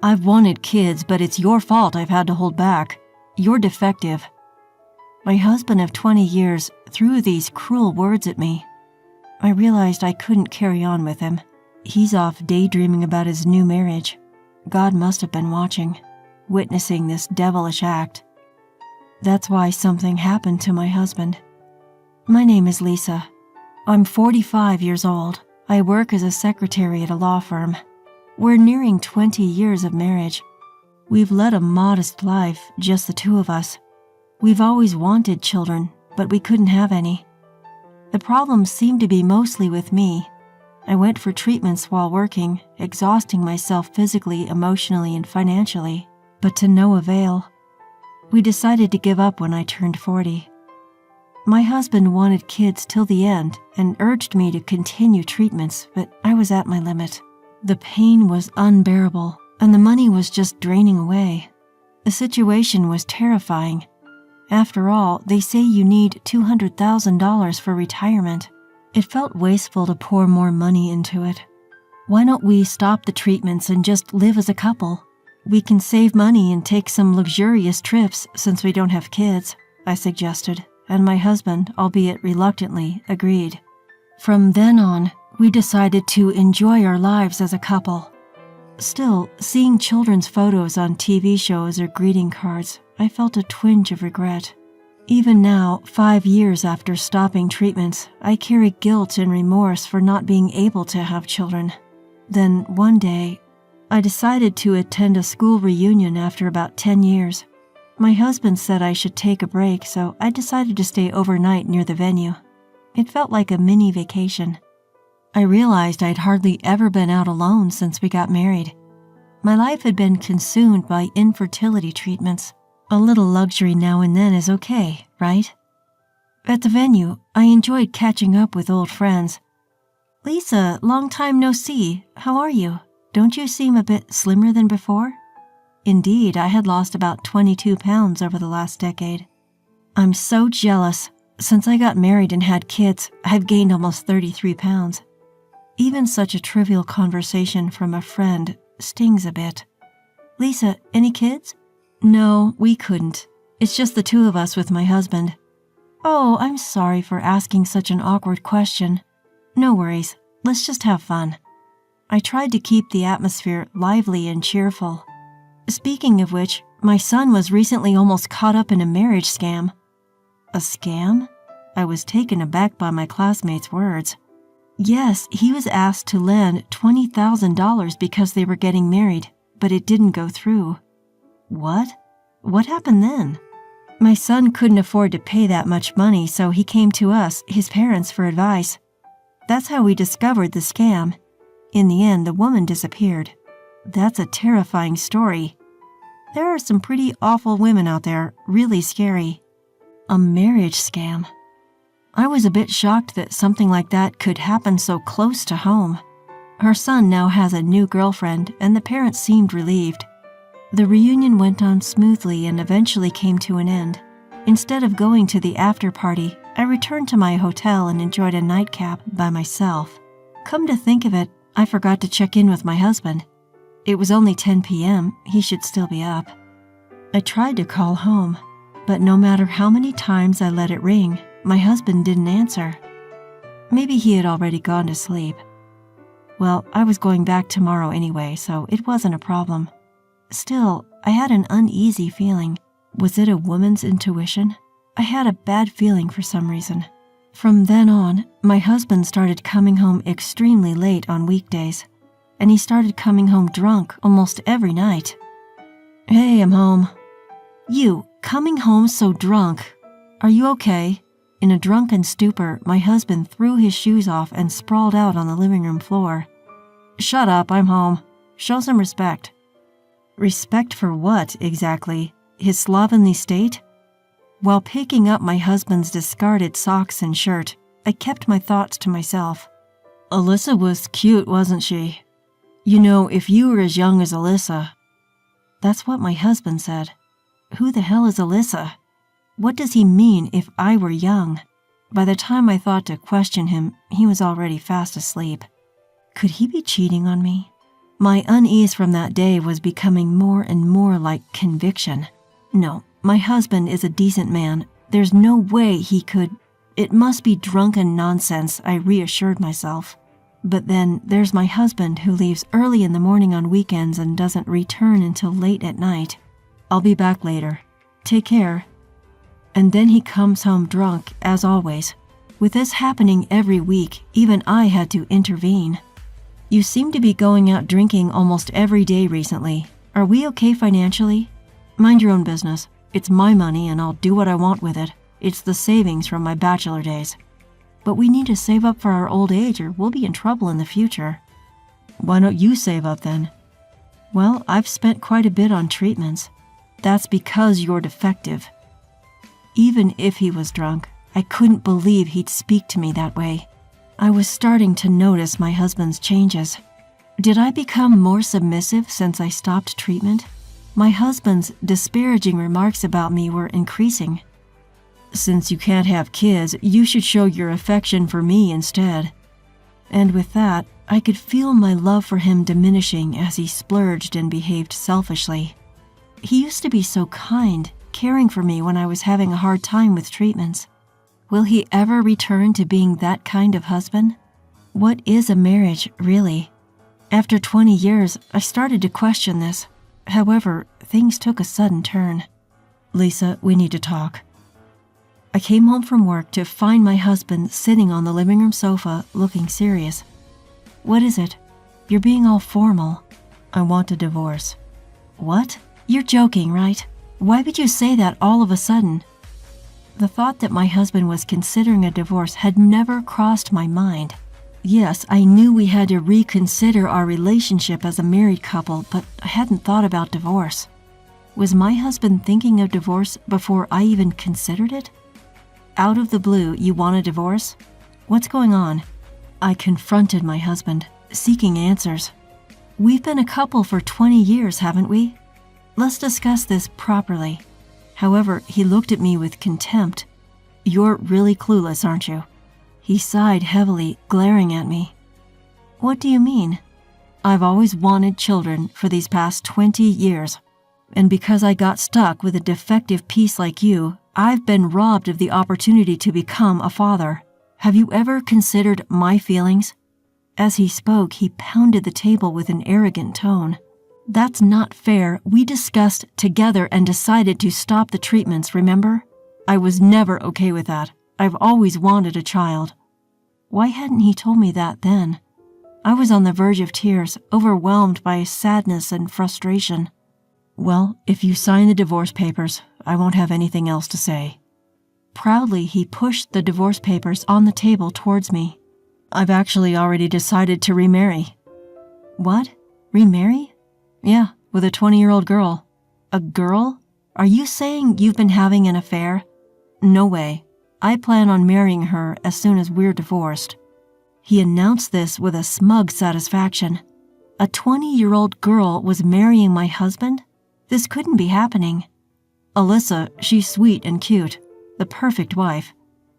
I've wanted kids, but it's your fault I've had to hold back. You're defective." My husband of 20 years threw these cruel words at me. I realized I couldn't carry on with him. He's off daydreaming about his new marriage. God must have been watching, witnessing this devilish act. That's why something happened to my husband. My name is Lisa. I'm 45 years old. I work as a secretary at a law firm. We're nearing 20 years of marriage. We've led a modest life, just the two of us. We've always wanted children, but we couldn't have any. The problems seemed to be mostly with me. I went for treatments while working, exhausting myself physically, emotionally, and financially, but to no avail. We decided to give up when I turned 40. My husband wanted kids till the end and urged me to continue treatments, but I was at my limit. The pain was unbearable, and the money was just draining away. The situation was terrifying. After all, they say you need $200,000 for retirement. It felt wasteful to pour more money into it. Why don't we stop the treatments and just live as a couple? We can save money and take some luxurious trips since we don't have kids, I suggested, and my husband, albeit reluctantly, agreed. From then on, we decided to enjoy our lives as a couple. Still, seeing children's photos on TV shows or greeting cards, I felt a twinge of regret. Even now, 5 years after stopping treatments, I carry guilt and remorse for not being able to have children. Then, one day, I decided to attend a school reunion after about 10 years. My husband said I should take a break, so I decided to stay overnight near the venue. It felt like a mini vacation. I realized I'd hardly ever been out alone since we got married. My life had been consumed by infertility treatments. A little luxury now and then is okay, right? At the venue, I enjoyed catching up with old friends. "Lisa, long time no see. How are you? Don't you seem a bit slimmer than before?" Indeed, I had lost about 22 pounds over the last decade. "I'm so jealous. Since I got married and had kids, I've gained almost 33 pounds. Even such a trivial conversation from a friend stings a bit. "Lisa, any kids?" "No, we couldn't. It's just the two of us with my husband." "Oh, I'm sorry for asking such an awkward question." "No worries. Let's just have fun." I tried to keep the atmosphere lively and cheerful. Speaking of which, my son was recently almost caught up in a marriage scam. A scam? I was taken aback by my classmates' words. Yes, he was asked to lend $20,000 because they were getting married, but it didn't go through. What? What happened then? My son couldn't afford to pay that much money, so he came to us, his parents, for advice. That's how we discovered the scam. In the end, the woman disappeared. That's a terrifying story. There are some pretty awful women out there, really scary. A marriage scam. I was a bit shocked that something like that could happen so close to home. Her son now has a new girlfriend, and the parents seemed relieved. The reunion went on smoothly and eventually came to an end. Instead of going to the after party, I returned to my hotel and enjoyed a nightcap by myself. Come to think of it, I forgot to check in with my husband. It was only 10 p.m., he should still be up. I tried to call home, but no matter how many times I let it ring, my husband didn't answer. Maybe he had already gone to sleep. Well, I was going back tomorrow anyway, so it wasn't a problem. Still, I had an uneasy feeling. Was it a woman's intuition? I had a bad feeling for some reason. From then on, my husband started coming home extremely late on weekdays, and he started coming home drunk almost every night. "Hey, I'm home." "You, coming home so drunk. Are you okay?" In a drunken stupor, my husband threw his shoes off and sprawled out on the living room floor. "Shut up, I'm home. Show some respect." Respect for what, exactly? His slovenly state? While picking up my husband's discarded socks and shirt, I kept my thoughts to myself. Alyssa was cute, wasn't she? You know, if you were as young as Alyssa. That's what my husband said. Who the hell is Alyssa? What does he mean if I were young? By the time I thought to question him, he was already fast asleep. Could he be cheating on me? My unease from that day was becoming more and more like conviction. No, my husband is a decent man. There's no way he could. It must be drunken nonsense, I reassured myself. But then there's my husband who leaves early in the morning on weekends and doesn't return until late at night. I'll be back later. Take care. And then he comes home drunk, as always. With this happening every week, even I had to intervene. You seem to be going out drinking almost every day recently. Are we okay financially? Mind your own business. It's my money and I'll do what I want with it. It's the savings from my bachelor days. But we need to save up for our old age or we'll be in trouble in the future. Why don't you save up then? Well, I've spent quite a bit on treatments. That's because you're defective. Even if he was drunk, I couldn't believe he'd speak to me that way. I was starting to notice my husband's changes. Did I become more submissive since I stopped treatment? My husband's disparaging remarks about me were increasing. Since you can't have kids, you should show your affection for me instead. And with that, I could feel my love for him diminishing as he splurged and behaved selfishly. He used to be so kind, caring for me when I was having a hard time with treatments. Will he ever return to being that kind of husband? What is a marriage, really? After 20 years, I started to question this. However, things took a sudden turn. Lisa, we need to talk. I came home from work to find my husband sitting on the living room sofa, looking serious. What is it? You're being all formal. I want a divorce. What? You're joking, right? Why would you say that all of a sudden? The thought that my husband was considering a divorce had never crossed my mind. Yes, I knew we had to reconsider our relationship as a married couple, but I hadn't thought about divorce. Was my husband thinking of divorce before I even considered it? Out of the blue, you want a divorce? What's going on? I confronted my husband, seeking answers. We've been a couple for 20 years, haven't we? Let's discuss this properly. However, he looked at me with contempt. You're really clueless, aren't you? He sighed heavily, glaring at me. What do you mean? I've always wanted children for these past 20 years. And because I got stuck with a defective piece like you, I've been robbed of the opportunity to become a father. Have you ever considered my feelings? As he spoke, he pounded the table with an arrogant tone. That's not fair. We discussed together and decided to stop the treatments, remember? I was never okay with that. I've always wanted a child. Why hadn't he told me that then? I was on the verge of tears, overwhelmed by sadness and frustration. Well, if you sign the divorce papers, I won't have anything else to say. Proudly, he pushed the divorce papers on the table towards me. I've actually already decided to remarry. What? Remarry? Yeah, with a 20-year-old girl. A girl? Are you saying you've been having an affair? No way. I plan on marrying her as soon as we're divorced. He announced this with a smug satisfaction. A 20-year-old girl was marrying my husband? This couldn't be happening. Alyssa, she's sweet and cute. The perfect wife.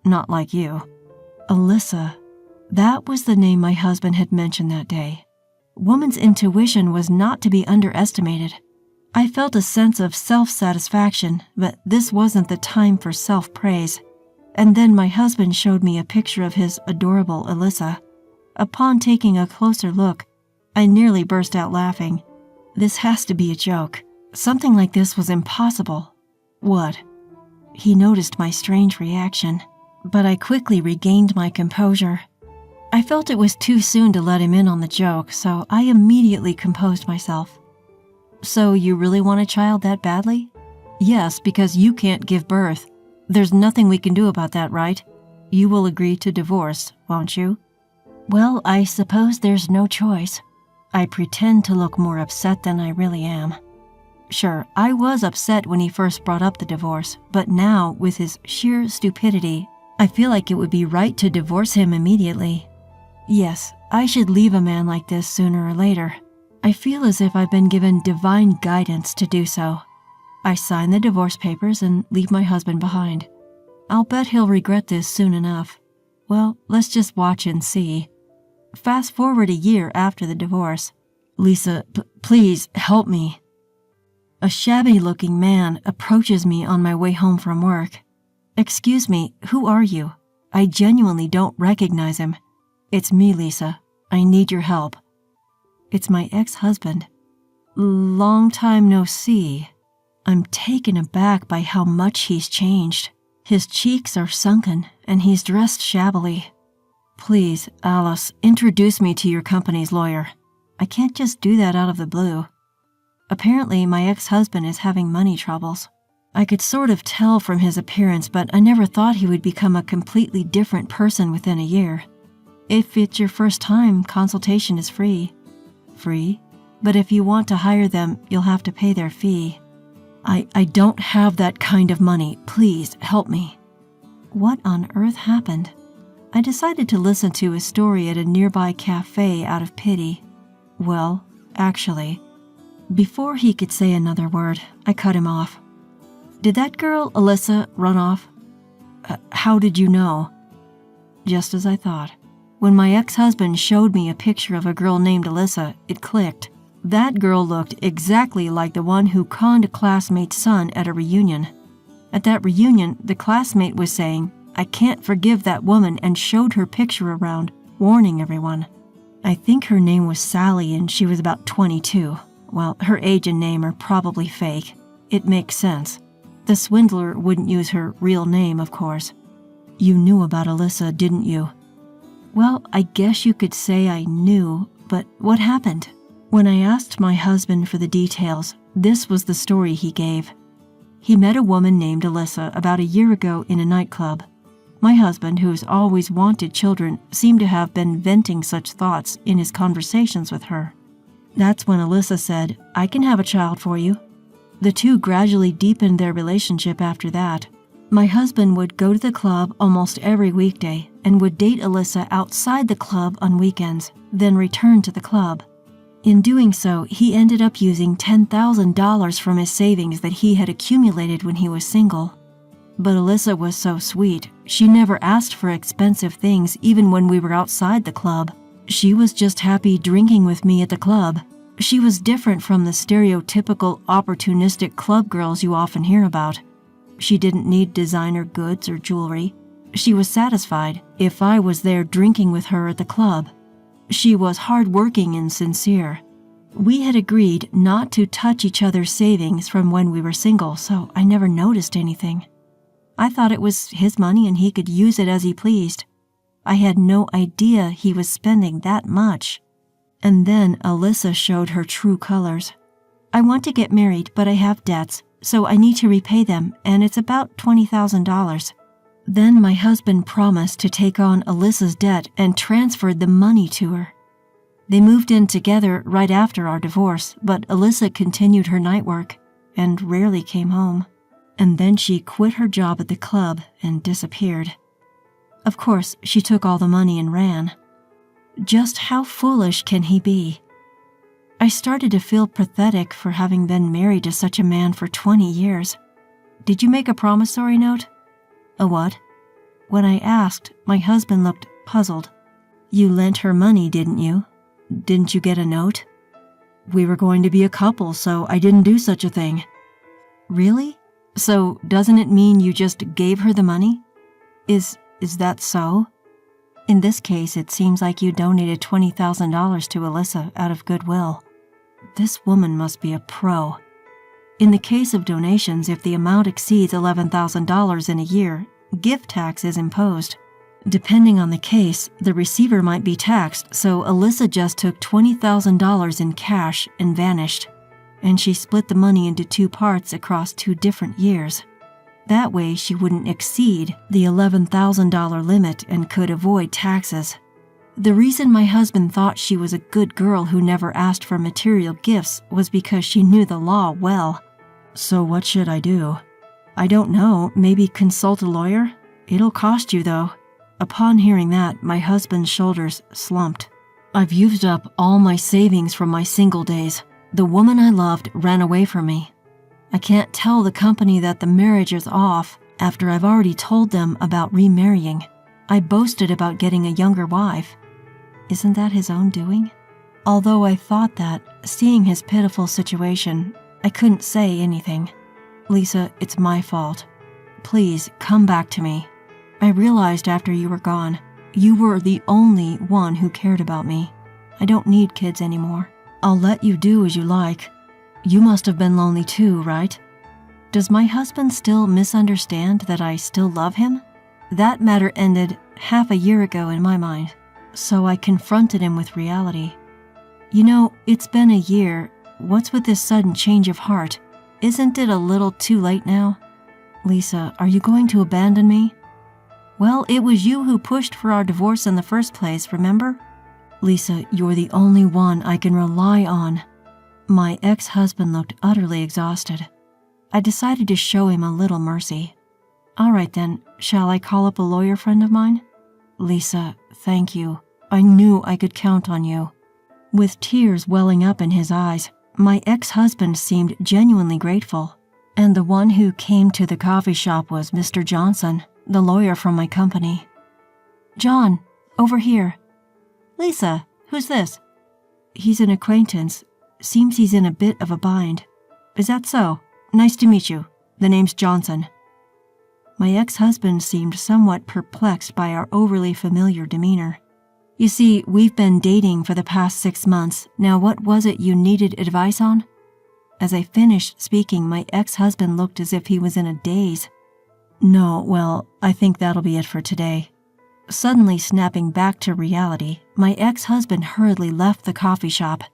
Not like you. Alyssa. That was the name my husband had mentioned that day. Woman's intuition was not to be underestimated. I felt a sense of self-satisfaction, but this wasn't the time for self-praise. And then my husband showed me a picture of his adorable Alyssa. Upon taking a closer look, I nearly burst out laughing. This has to be a joke. Something like this was impossible. What? He noticed my strange reaction, but I quickly regained my composure. I felt it was too soon to let him in on the joke, so I immediately composed myself. So you really want a child that badly? Yes, because you can't give birth. There's nothing we can do about that, right? You will agree to divorce, won't you? Well, I suppose there's no choice. I pretend to look more upset than I really am. Sure, I was upset when he first brought up the divorce, but now, with his sheer stupidity, I feel like it would be right to divorce him immediately. Yes, I should leave a man like this sooner or later. I feel as if I've been given divine guidance to do so. I sign the divorce papers and leave my husband behind. I'll bet he'll regret this soon enough. Well, let's just watch and see. Fast forward a year after the divorce. Lisa, please help me. A shabby-looking man approaches me on my way home from work. Excuse me, who are you? I genuinely don't recognize him. It's me, Lisa. I need your help. It's my ex-husband. Long time no see. I'm taken aback by how much he's changed. His cheeks are sunken, and he's dressed shabbily. Please, Alice, introduce me to your company's lawyer. I can't just do that out of the blue. Apparently, my ex-husband is having money troubles. I could sort of tell from his appearance, but I never thought he would become a completely different person within a year. If it's your first time, consultation is free. Free? But if you want to hire them, you'll have to pay their fee. I don't have that kind of money. Please, help me. What on earth happened? I decided to listen to his story at a nearby cafe out of pity. Well, actually, before he could say another word, I cut him off. Did that girl, Alyssa, run off? How did you know? Just as I thought. When my ex-husband showed me a picture of a girl named Alyssa, it clicked. That girl looked exactly like the one who conned a classmate's son at a reunion. At that reunion, the classmate was saying, "I can't forgive that woman," and showed her picture around, warning everyone. I think her name was Sally and she was about 22. Well, her age and name are probably fake. It makes sense. The swindler wouldn't use her real name, of course. You knew about Alyssa, didn't you? Well, I guess you could say I knew, but what happened? When I asked my husband for the details, this was the story he gave. He met a woman named Alyssa about a year ago in a nightclub. My husband, who has always wanted children, seemed to have been venting such thoughts in his conversations with her. That's when Alyssa said, "I can have a child for you." The two gradually deepened their relationship after that. My husband would go to the club almost every weekday and would date Alyssa outside the club on weekends, then return to the club. In doing so, he ended up using $10,000 from his savings that he had accumulated when he was single. But Alyssa was so sweet. She never asked for expensive things even when we were outside the club. She was just happy drinking with me at the club. She was different from the stereotypical opportunistic club girls you often hear about. She didn't need designer goods or jewelry. She was satisfied if I was there drinking with her at the club. She was hardworking and sincere. We had agreed not to touch each other's savings from when we were single, so I never noticed anything. I thought it was his money and he could use it as he pleased. I had no idea he was spending that much. And then Alyssa showed her true colors. "I want to get married, but I have debts, so I need to repay them, and it's about $20,000. Then my husband promised to take on Alyssa's debt and transferred the money to her. They moved in together right after our divorce, but Alyssa continued her night work and rarely came home. And then she quit her job at the club and disappeared. Of course, she took all the money and ran. Just how foolish can he be? I started to feel pathetic for having been married to such a man for 20 years. Did you make a promissory note? A what? When I asked, my husband looked puzzled. You lent her money, didn't you? Didn't you get a note? We were going to be a couple, so I didn't do such a thing. Really? So doesn't it mean you just gave her the money? Is that so? In this case, it seems like you donated $20,000 to Alyssa out of goodwill. This woman must be a pro. In the case of donations, if the amount exceeds $11,000 in a year, gift tax is imposed. Depending on the case, the receiver might be taxed, so Alyssa just took $20,000 in cash and vanished. And she split the money into 2 parts across 2 different years. That way, she wouldn't exceed the $11,000 limit and could avoid taxes. The reason my husband thought she was a good girl who never asked for material gifts was because she knew the law well. So what should I do? I don't know, maybe consult a lawyer? It'll cost you, though. Upon hearing that, my husband's shoulders slumped. I've used up all my savings from my single days. The woman I loved ran away from me. I can't tell the company that the marriage is off after I've already told them about remarrying. I boasted about getting a younger wife. Isn't that his own doing? Although I thought that, seeing his pitiful situation, I couldn't say anything. Lisa, it's my fault. Please, come back to me. I realized after you were gone, you were the only one who cared about me. I don't need kids anymore. I'll let you do as you like. You must have been lonely too, right? Does my husband still misunderstand that I still love him? That matter ended half a year ago in my mind, so I confronted him with reality. You know, it's been a year. What's with this sudden change of heart? Isn't it a little too late now? Lisa, are you going to abandon me? Well, it was you who pushed for our divorce in the first place, remember? Lisa, you're the only one I can rely on. My ex-husband looked utterly exhausted. I decided to show him a little mercy. All right then, shall I call up a lawyer friend of mine? Lisa, thank you. I knew I could count on you. With tears welling up in his eyes, my ex-husband seemed genuinely grateful. And the one who came to the coffee shop was Mr. Johnson, the lawyer from my company. John, over here. Lisa, who's this? He's an acquaintance. Seems he's in a bit of a bind. Is that so? Nice to meet you. The name's Johnson. My ex-husband seemed somewhat perplexed by our overly familiar demeanor. You see, we've been dating for the past 6 months. Now what was it you needed advice on? As I finished speaking, my ex-husband looked as if he was in a daze. No, well, I think that'll be it for today. Suddenly snapping back to reality, my ex-husband hurriedly left the coffee shop.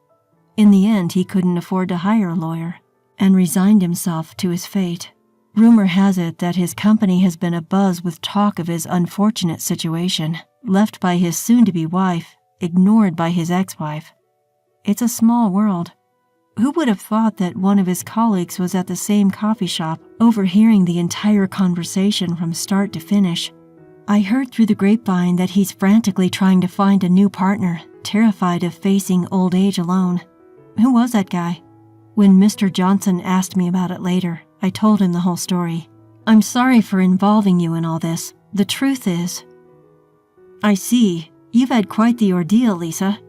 In the end, he couldn't afford to hire a lawyer and resigned himself to his fate. Rumor has it that his company has been abuzz with talk of his unfortunate situation, left by his soon-to-be wife, ignored by his ex-wife. It's a small world. Who would have thought that one of his colleagues was at the same coffee shop, overhearing the entire conversation from start to finish? I heard through the grapevine that he's frantically trying to find a new partner, terrified of facing old age alone. Who was that guy? When Mr. Johnson asked me about it later, I told him the whole story. I'm sorry for involving you in all this. The truth is... I see. You've had quite the ordeal, Lisa.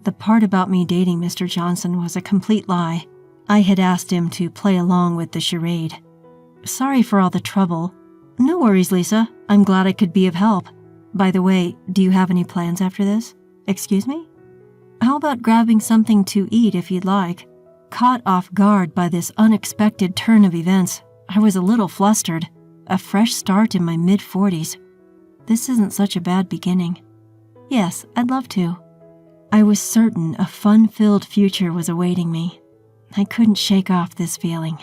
The part about me dating Mr. Johnson was a complete lie. I had asked him to play along with the charade. Sorry for all the trouble. No worries, Lisa. I'm glad I could be of help. By the way, do you have any plans after this? Excuse me? How about grabbing something to eat if you'd like? Caught off guard by this unexpected turn of events, I was a little flustered. A fresh start in my mid-40s. This isn't such a bad beginning. Yes, I'd love to. I was certain a fun-filled future was awaiting me. I couldn't shake off this feeling.